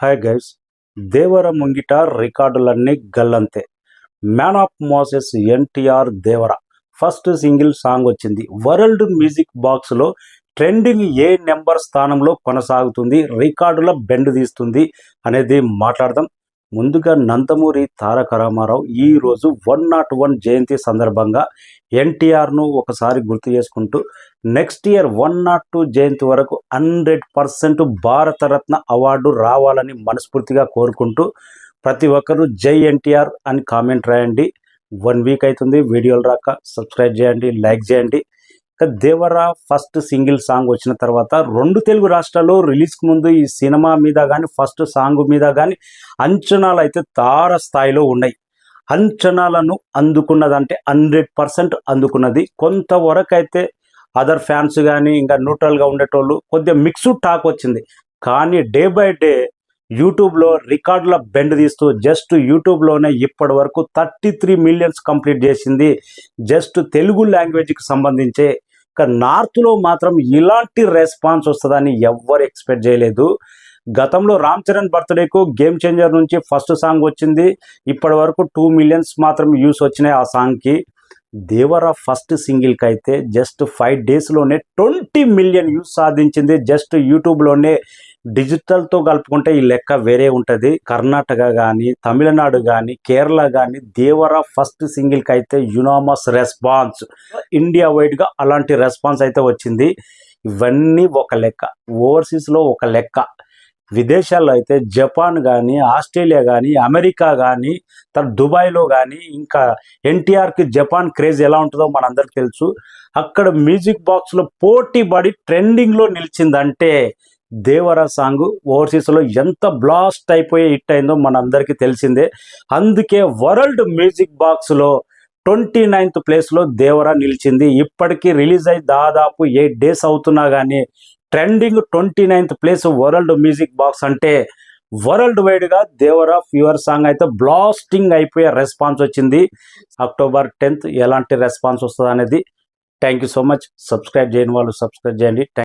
Hi guys, Devara ముంగిట రికార్డులన్నీ గల్లంతే. Man of masses NTR Devara first single song వచ్చింది. వరల్డ్ మ్యూజిక్ బాక్స్లో ట్రెండింగ్ ఏ నెంబర్ స్థానంలో కొనసాగుతుంది, రికార్డుల బెండ్ తీస్తుంది అనేది మాట్లాడదాం. ముందుగా నందమూరి తారక రామారావు ఈరోజు 101 జయంతి సందర్భంగా ఎన్టీఆర్ను ఒకసారి గుర్తు చేసుకుంటూ నెక్స్ట్ ఇయర్ 102 జయంతి వరకు 100% భారతరత్న అవార్డు రావాలని మనస్ఫూర్తిగా కోరుకుంటూ ప్రతి ఒక్కరూ జై ఎన్టీఆర్ అని కామెంట్ రాయండి. 1 వీక్ అవుతుంది వీడియోలు రాక. సబ్స్క్రైబ్ చేయండి, లైక్ చేయండి. దేవరా ఫస్ట్ సింగిల్ సాంగ్ వచ్చిన తర్వాత 2 తెలుగు రాష్ట్రాల్లో రిలీజ్కి ముందు ఈ సినిమా మీద కానీ ఫస్ట్ సాంగ్ మీద కానీ అంచనాలు అయితే తార స్థాయిలో ఉన్నాయి. అంచనాలను అందుకున్నదంటే 100% అందుకున్నది. కొంతవరకు అయితే అదర్ ఫ్యాన్స్ కానీ ఇంకా న్యూట్రల్గా ఉండేటోళ్ళు కొద్దిగా మిక్స్డ్ టాక్ వచ్చింది. కానీ డే బై డే యూట్యూబ్లో రికార్డుల బెండ్ తీస్తూ జస్ట్ యూట్యూబ్లోనే ఇప్పటి వరకు 33 మిలియన్స్ కంప్లీట్ చేసింది. జస్ట్ తెలుగు లాంగ్వేజ్కి సంబంధించే. నార్త్లో మాత్రం ఇలాంటి రెస్పాన్స్ వస్తుందని ఎవ్వరు ఎక్స్పెక్ట్ చేయలేదు. గతంలో రామ్ చరణ్ బర్త్డేకు గేమ్ చేంజర్ నుంచి ఫస్ట్ సాంగ్ వచ్చింది. ఇప్పటి వరకు 2 మిలియన్స్ మాత్రం వ్యూస్ వచ్చినాయి ఆ సాంగ్కి. దేవరా ఫస్ట్ సింగిల్కి అయితే జస్ట్ 5 డేస్లోనే 20 మిలియన్ వ్యూస్ సాధించింది. జస్ట్ యూట్యూబ్లోనే. డిజిటల్తో కలుపుకుంటే ఈ లెక్క వేరే ఉంటుంది. కర్ణాటక కానీ, తమిళనాడు కానీ, కేరళ కానీ దేవరా ఫస్ట్ సింగిల్కి అయితే యునామస్ రెస్పాన్స్. ఇండియా వైడ్గా అలాంటి రెస్పాన్స్ అయితే వచ్చింది. ఇవన్నీ ఒక లెక్క. ఓవర్సీస్లో ఒక లెక్క. విదేశాల్లో అయితే జపాన్ కానీ, ఆస్ట్రేలియా కానీ, అమెరికా కానీ, దుబాయ్లో కానీ, ఇంకా ఎన్టీఆర్కి జపాన్ క్రేజ్ ఎలా ఉంటుందో మనందరికి తెలుసు. అక్కడ మ్యూజిక్ బాక్స్లో పోటీ పడి ట్రెండింగ్లో నిలిచిందంటే దేవరా సాంగ్ ఓవర్సీస్లో ఎంత బ్లాస్ట్ అయిపోయి హిట్ అయిందో మనందరికీ తెలిసిందే. అందుకే వరల్డ్ మ్యూజిక్ బాక్స్లో 29th ప్లేస్లో దేవరా నిలిచింది. ఇప్పటికీ రిలీజ్ అయ్యి దాదాపు 8 డేస్ అవుతున్నా కానీ trending 29th place world music box అంటే వరల్డ్ వైడ్గా దేవరా ఫ్యూర్ సాంగ్ అయితే బ్లాస్టింగ్ అయిపోయే రెస్పాన్స్ వచ్చింది. అక్టోబర్ 10th ఎలాంటి రెస్పాన్స్ వస్తుంది అనేది. Thank you so much. Subscribe చేయని వాళ్ళు సబ్స్క్రైబ్ చేయండి.